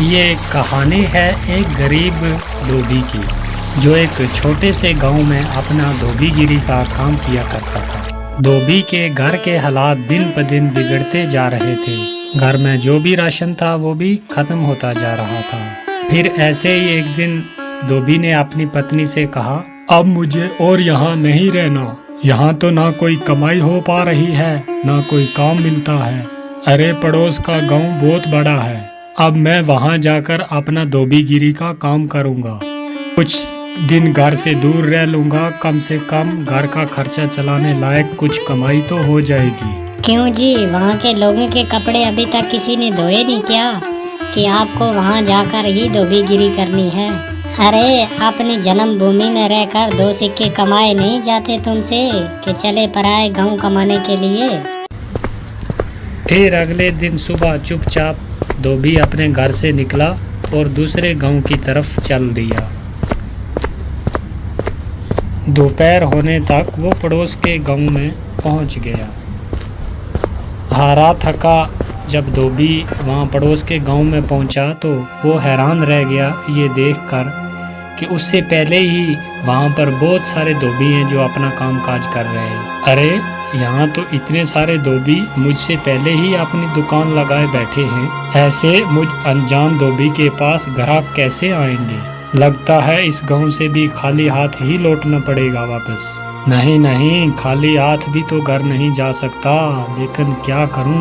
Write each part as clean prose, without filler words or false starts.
ये एक कहानी है एक गरीब धोबी की, जो एक छोटे से गांव में अपना धोबीगिरी का काम किया करता था। धोबी के घर के हालात दिन ब दिन बिगड़ते जा रहे थे। घर में जो भी राशन था वो भी खत्म होता जा रहा था। फिर ऐसे ही एक दिन धोबी ने अपनी पत्नी से कहा, अब मुझे और यहाँ नहीं रहना। यहाँ तो ना कोई कमाई हो पा रही है, ना कोई काम मिलता है। अरे पड़ोस का गांव बहुत बड़ा है, अब मैं वहां जाकर अपना धोबीगिरी का काम करूंगा। कुछ दिन घर से दूर रह लूंगा, कम से कम घर का खर्चा चलाने लायक कुछ कमाई तो हो जाएगी। क्यों जी, वहाँ के लोगों के कपड़े अभी तक किसी ने धोए नहीं क्या, कि आपको वहाँ जाकर ही धोबीगिरी करनी है? अरे अपनी जन्मभूमि में रहकर दो सिक्के कमाए नहीं जाते तुमसे कि चले पराए गांव कमाने के लिए। फिर अगले दिन सुबह चुपचाप धोबी अपने घर से निकला और दूसरे गांव की तरफ चल दिया। दोपहर होने तक वो पड़ोस के गांव में पहुंच गया। हारा थका जब धोबी वहां पड़ोस के गांव में पहुंचा तो वो हैरान रह गया ये देखकर कि उससे पहले ही वहां पर बहुत सारे धोबी हैं जो अपना काम काज कर रहे हैं। अरे यहाँ तो इतने सारे धोबी मुझसे पहले ही अपनी दुकान लगाए बैठे हैं। ऐसे मुझ अनजान धोबी के पास ग्राहक कैसे आएंगे? लगता है इस गांव से भी खाली हाथ ही लौटना पड़ेगा वापस। नहीं नहीं, खाली हाथ भी तो घर नहीं जा सकता, लेकिन क्या करूं?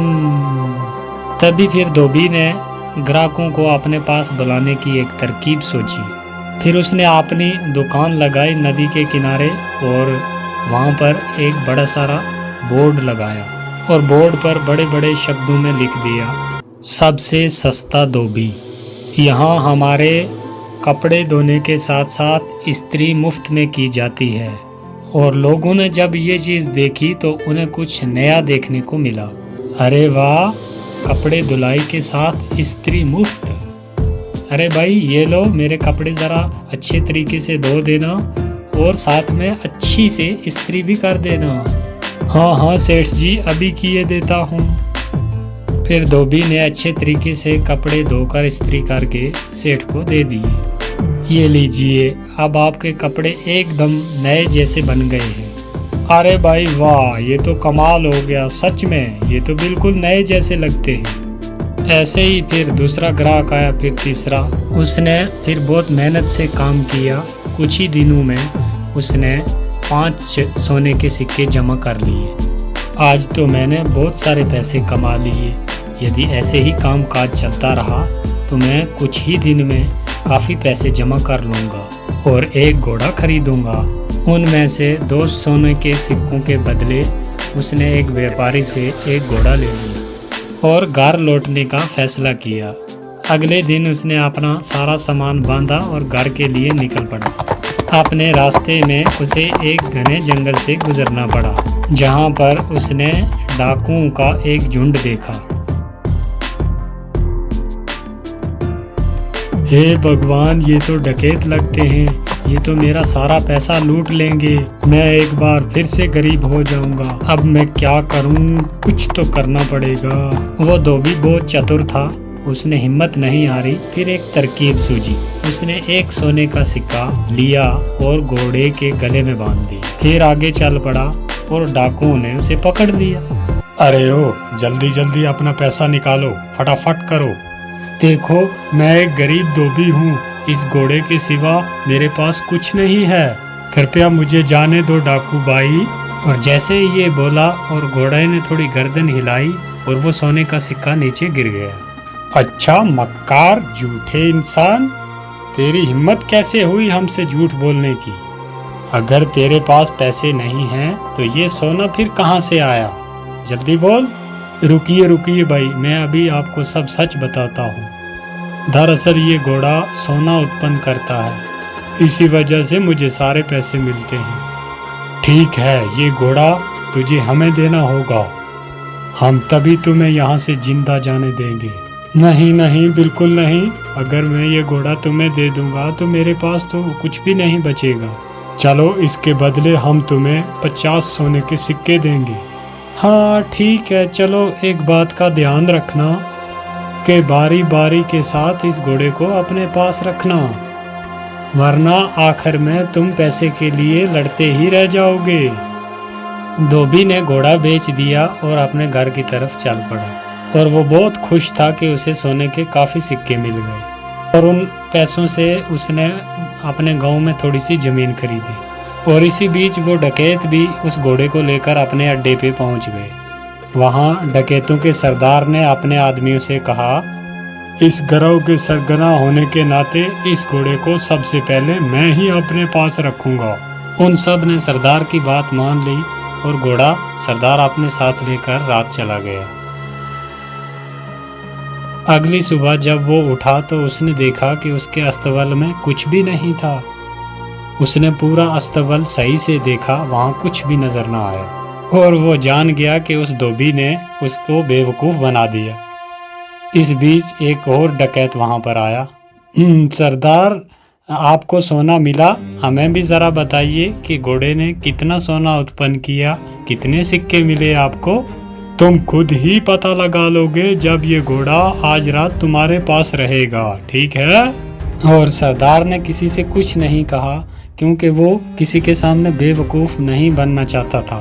तभी फिर धोबी ने ग्राहकों को अपने पास बुलाने की एक तरकीब सोची। फिर उसने अपनी दुकान लगाई नदी के किनारे और वहाँ पर एक बड़ा सारा बोर्ड लगाया और बोर्ड पर बड़े बड़े शब्दों में लिख दिया, सबसे सस्ता धोबी। यहाँ हमारे कपड़े धोने के साथ साथ इस्त्री मुफ्त में की जाती है। और लोगों ने जब ये चीज़ देखी तो उन्हें कुछ नया देखने को मिला। अरे वाह, कपड़े धुलाई के साथ इस्त्री मुफ्त। अरे भाई ये लो, मेरे कपड़े ज़रा अच्छे तरीके से धो देना और साथ में अच्छी से इस्त्री भी कर देना। हाँ हाँ सेठ जी, अभी किए देता हूँ। फिर धोबी ने अच्छे तरीके से कपड़े धोकर इस्त्री करके सेठ को दे दिए। ये लीजिए, अब आपके कपड़े एकदम नए जैसे बन गए हैं। अरे भाई वाह, ये तो कमाल हो गया, सच में ये तो बिल्कुल नए जैसे लगते हैं। ऐसे ही फिर दूसरा ग्राहक आया, फिर तीसरा। उसने फिर बहुत मेहनत से काम किया। कुछ ही दिनों में उसने 5 सोने के सिक्के जमा कर लिए। आज तो मैंने बहुत सारे पैसे कमा लिए। यदि ऐसे ही काम काज चलता रहा तो मैं कुछ ही दिन में काफ़ी पैसे जमा कर लूँगा और एक घोड़ा खरीदूँगा। उनमें से 2 सोने के सिक्कों के बदले उसने एक व्यापारी से एक घोड़ा ले लिया और घर लौटने का फैसला किया। अगले दिन उसने अपना सारा सामान बांधा और घर के लिए निकल पड़ा। अपने रास्ते में उसे एक घने जंगल से गुजरना पड़ा, जहां पर उसने डाकुओं का एक झुंड देखा। हे भगवान, ये तो डकैत लगते हैं, ये तो मेरा सारा पैसा लूट लेंगे। मैं एक बार फिर से गरीब हो जाऊंगा। अब मैं क्या करूं? कुछ तो करना पड़ेगा। वो धोबी बहुत चतुर था, उसने हिम्मत नहीं हारी। फिर एक तरकीब सूझी। उसने एक सोने का सिक्का लिया और घोड़े के गले में बांध दिया। फिर आगे चल पड़ा और डाकुओं ने उसे पकड़ लिया। अरे ओ, जल्दी जल्दी अपना पैसा निकालो, फटाफट करो। देखो, मैं एक गरीब धोबी हूँ, इस घोड़े के सिवा मेरे पास कुछ नहीं है। कृपया मुझे जाने दो डाकू भाई। और जैसे ही ये बोला और घोड़े ने थोड़ी गर्दन हिलाई और वो सोने का सिक्का नीचे गिर गया। अच्छा मक्कार, झूठे इंसान, तेरी हिम्मत कैसे हुई हमसे झूठ बोलने की? अगर तेरे पास पैसे नहीं हैं तो ये सोना फिर कहाँ से आया? जल्दी बोल। रुकिए रुकिए भाई, मैं अभी आपको सब सच बताता हूँ। दरअसल ये घोड़ा सोना उत्पन्न करता है, इसी वजह से मुझे सारे पैसे मिलते हैं। ठीक है, ये घोड़ा तुझे हमें देना होगा, हम तभी तुम्हें यहाँ से जिंदा जाने देंगे। नहीं नहीं, बिल्कुल नहीं। अगर मैं ये घोड़ा तुम्हें दे दूंगा तो मेरे पास तो कुछ भी नहीं बचेगा। चलो, इसके बदले हम तुम्हें 50 सोने के सिक्के देंगे। हाँ ठीक है, चलो एक बात का ध्यान रखना, कि बारी बारी के साथ इस घोड़े को अपने पास रखना, वरना आखिर में तुम पैसे के लिए लड़ते ही रह जाओगे। धोबी ने घोड़ा बेच दिया और अपने घर की तरफ चल पड़ा और वो बहुत खुश था कि उसे सोने के काफ़ी सिक्के मिल गए और उन पैसों से उसने अपने गांव में थोड़ी सी ज़मीन खरीदी। और इसी बीच वो डकैत भी उस घोड़े को लेकर अपने अड्डे पे पहुंच गए। वहां डकैतों के सरदार ने अपने आदमियों से कहा, इस गिरोह के सरगना होने के नाते इस घोड़े को सबसे पहले मैं ही अपने पास रखूंगा। उन सब ने सरदार की बात मान ली और घोड़ा सरदार अपने साथ लेकर रात चला गया। अगली सुबह जब वो उठा तो उसने देखा कि उसके अस्तबल में कुछ भी नहीं था। उसने पूरा अस्तबल सही से देखा, वहां कुछ भी नजर न आया और वो जान गया कि उस धोबी ने उसको बेवकूफ़ बना दिया। इस बीच एक और डकैत वहां पर आया। सरदार, आपको सोना मिला, हमें भी ज़रा बताइए कि घोड़े ने कितना सोना उत्पन्न किया, कितने सिक्के मिले आपको? तुम खुद ही पता लगा लोगे जब ये घोड़ा आज रात तुम्हारे पास रहेगा, ठीक है? और सरदार ने किसी से कुछ नहीं कहा क्योंकि वो किसी के सामने बेवकूफ़ नहीं बनना चाहता था।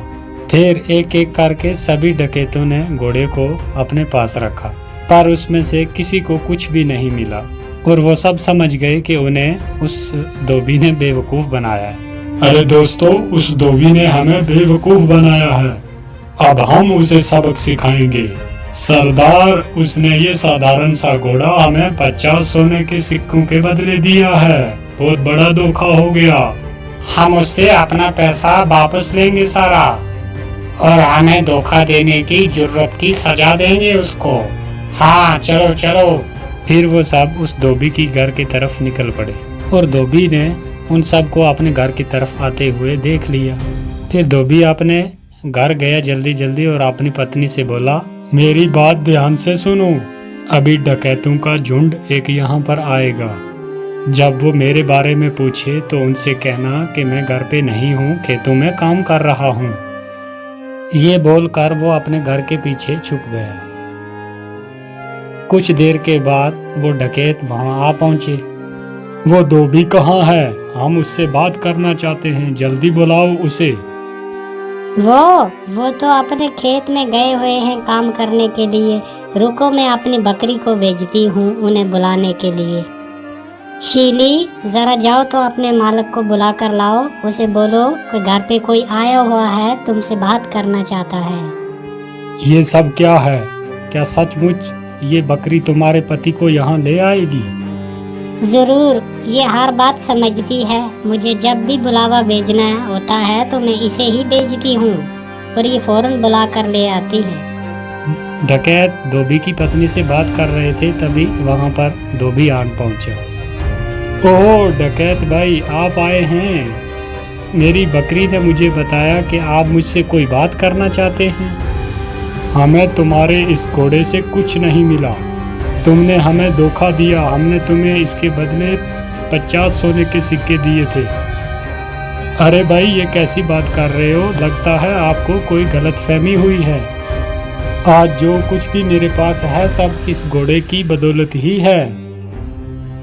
फिर एक एक करके सभी डकैतों ने घोड़े को अपने पास रखा, पर उसमें से किसी को कुछ भी नहीं मिला और वो सब समझ गए कि उन्हें उस धोबी ने बेवकूफ़ बनाया है। अरे दोस्तों, उस धोबी ने हमें बेवकूफ़ बनाया है, अब हम उसे सबक सिखाएंगे। सरदार, उसने ये साधारण सा घोड़ा हमें 50 सोने के सिक्कों के बदले दिया है, बहुत बड़ा धोखा हो गया। हम उससे अपना पैसा वापस लेंगे सारा और हमें धोखा देने की जुर्रत की सजा देंगे उसको। हाँ, चलो चलो। फिर वो सब उस धोबी की घर की तरफ निकल पड़े और धोबी ने उन सबको अपने घर की तरफ आते हुए देख लिया। फिर धोबी अपने घर गया जल्दी जल्दी और अपनी पत्नी से बोला, मेरी बात ध्यान से सुनो, अभी डकैतों का झुंड एक यहाँ पर आएगा। जब वो मेरे बारे में पूछे तो उनसे कहना कि मैं घर पे नहीं हूँ, खेतों में काम कर रहा हूँ। ये बोलकर वो अपने घर के पीछे छुप गया। कुछ देर के बाद वो डकैत वहां आ पहुंचे। वो धोबी कहाँ है? हम उससे बात करना चाहते हैं, जल्दी बुलाओ उसे। वो तो अपने खेत में गए हुए हैं काम करने के लिए। रुको, मैं अपनी बकरी को भेजती हूँ उन्हें बुलाने के लिए। शीली, जरा जाओ तो अपने मालिक को बुला कर लाओ, उसे बोलो कि घर पे कोई आया हुआ है, तुमसे बात करना चाहता है। ये सब क्या है? क्या सचमुच ये बकरी तुम्हारे पति को यहाँ ले आएगी? जरूर, ये हर बात समझती है। मुझे जब भी बुलावा भेजना होता है तो मैं इसे ही भेजती हूँ और ये फौरन बुला कर ले आती है। डकैत धोबी की पत्नी से बात कर रहे थे, तभी वहाँ पर धोबी आन पहुँचा। ओह डकैत भाई, आप आए हैं। मेरी बकरी ने मुझे बताया कि आप मुझसे कोई बात करना चाहते हैं। हमें तुम्हारे इस घोड़े से कुछ नहीं मिला, तुमने हमें धोखा दिया। हमने तुम्हें इसके बदले 50 सोने के सिक्के दिए थे। अरे भाई, ये कैसी बात कर रहे हो? लगता है आपको कोई गलतफहमी हुई है। आज जो कुछ भी मेरे पास है सब इस घोड़े की बदौलत ही है।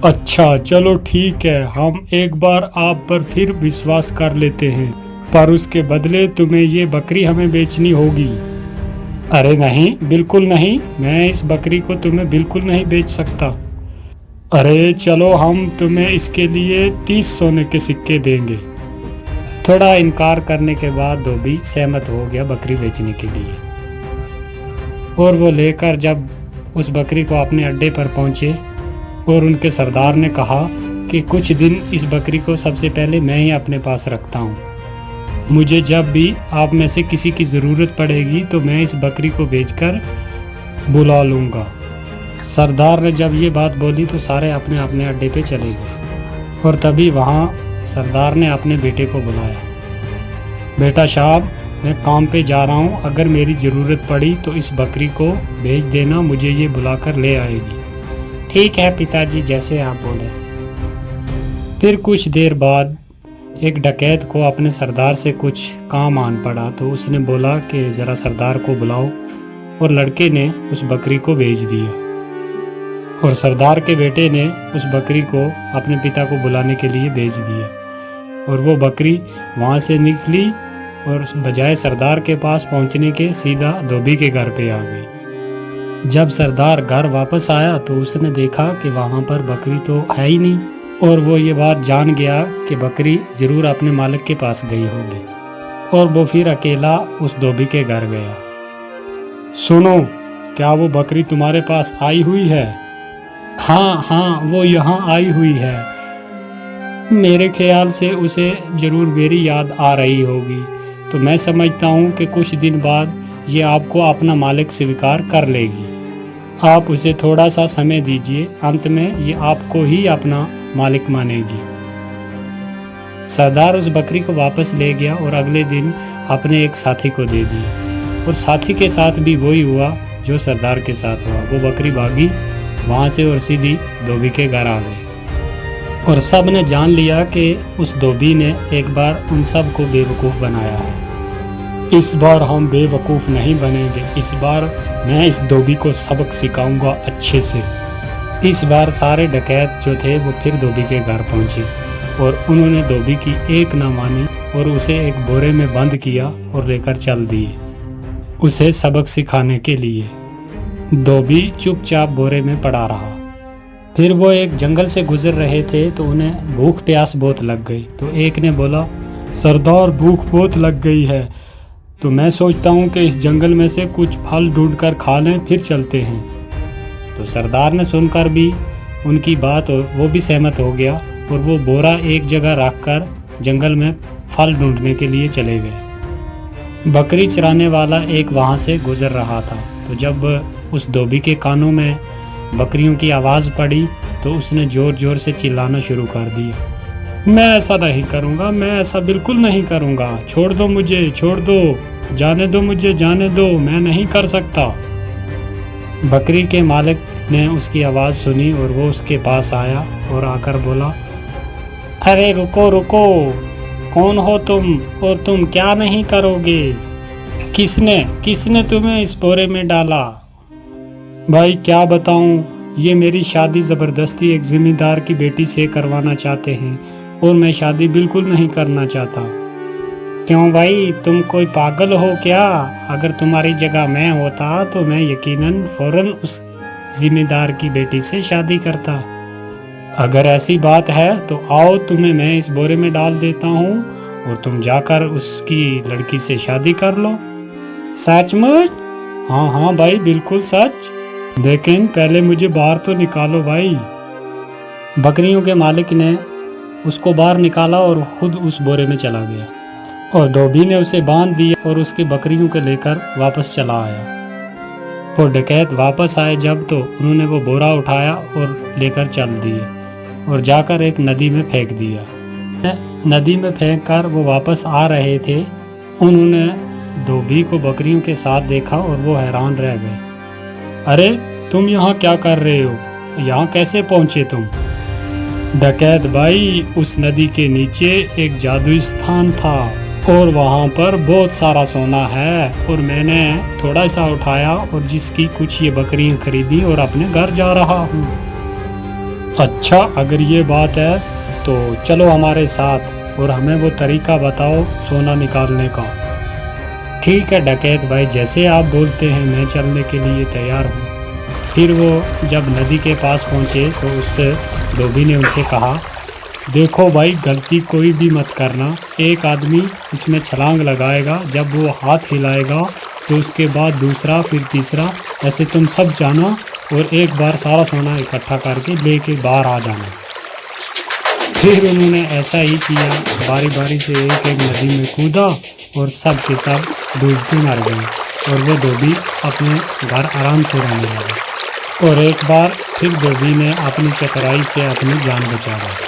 अच्छा चलो ठीक है, हम एक बार आप पर फिर विश्वास कर लेते हैं, पर उसके बदले तुम्हें ये बकरी हमें बेचनी होगी। अरे नहीं, बिल्कुल नहीं, मैं इस बकरी को तुम्हें बिल्कुल नहीं बेच सकता। अरे चलो, हम तुम्हें इसके लिए 30 सोने के सिक्के देंगे। थोड़ा इनकार करने के बाद धोबी सहमत हो गया बकरी बेचने के लिए और वो लेकर जब उस बकरी को अपने अड्डे पर पहुंचे और उनके सरदार ने कहा कि कुछ दिन इस बकरी को सबसे पहले मैं ही अपने पास रखता हूँ, मुझे जब भी आप में से किसी की ज़रूरत पड़ेगी तो मैं इस बकरी को बेचकर बुला लूँगा। सरदार ने जब ये बात बोली तो सारे अपने अपने अड्डे पे चले गए और तभी वहाँ सरदार ने अपने बेटे को बुलाया। बेटा साहब, मैं काम पे जा रहा हूँ, अगर मेरी ज़रूरत पड़ी तो इस बकरी को भेज देना, मुझे ये बुलाकर ले आएगी। ठीक है पिताजी, जैसे आप बोले। फिर कुछ देर बाद एक डकैत को अपने सरदार से कुछ काम आन पड़ा तो उसने बोला कि ज़रा सरदार को बुलाओ और लड़के ने उस बकरी को भेज दिया। और सरदार के बेटे ने उस बकरी को अपने पिता को बुलाने के लिए भेज दिया और वो बकरी वहाँ से निकली और बजाय सरदार के पास पहुँचने के सीधा धोबी के घर पे आ गई। जब सरदार घर वापस आया तो उसने देखा कि वहाँ पर बकरी तो है ही नहीं और वो ये बात जान गया कि बकरी जरूर अपने मालिक के पास गई होगी और वो फिर अकेला उस धोबी के घर गया। सुनो, क्या वो बकरी तुम्हारे पास आई हुई है? हाँ हाँ, वो यहाँ आई हुई है। मेरे ख्याल से उसे जरूर मेरी याद आ रही होगी, तो मैं समझता हूँ कि कुछ दिन बाद ये आपको अपना मालिक स्वीकार कर लेगी। आप उसे थोड़ा सा समय दीजिए, अंत में ये आपको ही अपना मालिक मानेगी। सरदार उस बकरी को वापस ले गया और अगले दिन अपने एक साथी को दे दिया और साथी के साथ भी वही हुआ जो सरदार के साथ हुआ। वो बकरी भागी वहाँ से और सीधी धोबी के घर आ गई और सब ने जान लिया कि उस धोबी ने एक बार उन सब को बेवकूफ़ बनाया है। इस बार हम बेवकूफ़ नहीं बनेंगे, इस बार मैं इस धोबी को सबक सिखाऊंगा अच्छे से। इस बार सारे डकैत जो थे वो फिर धोबी के घर पहुंचे और उन्होंने धोबी की एक ना मानी और उसे एक बोरे में बंद किया और लेकर चल दिए उसे सबक सिखाने के लिए। धोबी चुपचाप बोरे में पड़ा रहा। फिर वो एक जंगल से गुजर रहे थे तो उन्हें भूख प्यास बहुत लग गई। तो एक ने बोला, सरदार भूख बहुत लग गई है, तो मैं सोचता हूँ कि इस जंगल में से कुछ फल ढूंढकर खा लें, फिर चलते हैं। तो सरदार ने सुनकर भी उनकी बात और वो भी सहमत हो गया और वो बोरा एक जगह रखकर जंगल में फल ढूंढने के लिए चले गए। बकरी चराने वाला एक वहाँ से गुजर रहा था, तो जब उस धोबी के कानों में बकरियों की आवाज़ पड़ी तो उसने ज़ोर ज़ोर से चिल्लाना शुरू कर दिया, मैं ऐसा नहीं करूँगा, मैं ऐसा बिल्कुल नहीं करूँगा, छोड़ दो मुझे, छोड़ दो, जाने दो मुझे, जाने दो, मैं नहीं कर सकता। बकरी के मालिक ने उसकी आवाज़ सुनी और वो उसके पास आया और आकर बोला, अरे रुको रुको, कौन हो तुम और तुम क्या नहीं करोगे? किसने तुम्हें इस बोरे में डाला? भाई क्या बताऊं, ये मेरी शादी ज़बरदस्ती एक ज़मींदार की बेटी से करवाना चाहते हैं और मैं शादी बिल्कुल नहीं करना चाहता। क्यों भाई, तुम कोई पागल हो क्या? अगर तुम्हारी जगह मैं होता तो मैं यकीनन फौरन उस ज़मींदार की बेटी से शादी करता। अगर ऐसी बात है तो आओ, तुम्हें मैं इस बोरे में डाल देता हूँ और तुम जाकर उसकी लड़की से शादी कर लो। सचमुच? हाँ हाँ भाई, बिल्कुल सच, लेकिन पहले मुझे बाहर तो निकालो भाई। बकरियों के मालिक ने उसको बाहर निकाला और खुद उस बोरे में चला गया और धोबी ने उसे बांध दिया और उसकी बकरियों को लेकर वापस चला आया। वो डकैत वापस आए जब तो उन्होंने वो बोरा उठाया और लेकर चल दिए और जाकर एक नदी में फेंक दिया। नदी में फेंक कर वो वापस आ रहे थे, उन्होंने धोबी को बकरियों के साथ देखा और वो हैरान रह गए। अरे तुम यहाँ क्या कर रहे हो? यहाँ कैसे पहुँचे तुम? डकैत भाई, उस नदी के नीचे एक जादुई स्थान था और वहाँ पर बहुत सारा सोना है और मैंने थोड़ा सा उठाया और जिसकी कुछ ये बकरियाँ खरीदी और अपने घर जा रहा हूँ। अच्छा, अगर ये बात है तो चलो हमारे साथ और हमें वो तरीका बताओ सोना निकालने का। ठीक है डकैत भाई, जैसे आप बोलते हैं मैं चलने के लिए तैयार हूँ। फिर वो जब नदी के पास पहुँचे तो उस धोबी ने उनसे कहा, देखो भाई, गलती कोई भी मत करना। एक आदमी इसमें छलांग लगाएगा, जब वो हाथ हिलाएगा तो उसके बाद दूसरा, फिर तीसरा, ऐसे तुम सब जाना और एक बार सारा सोना इकट्ठा करके लेके बाहर आ जाना। फिर उन्होंने ऐसा ही किया, बारी बारी से एक एक नदी में कूदा और सब के सब डूबते मर गए और वो धोबी अपने घर आराम से रहने लगा। और एक बार फिर धोबी ने अपनी चतुराई से अपनी जान बचा ली।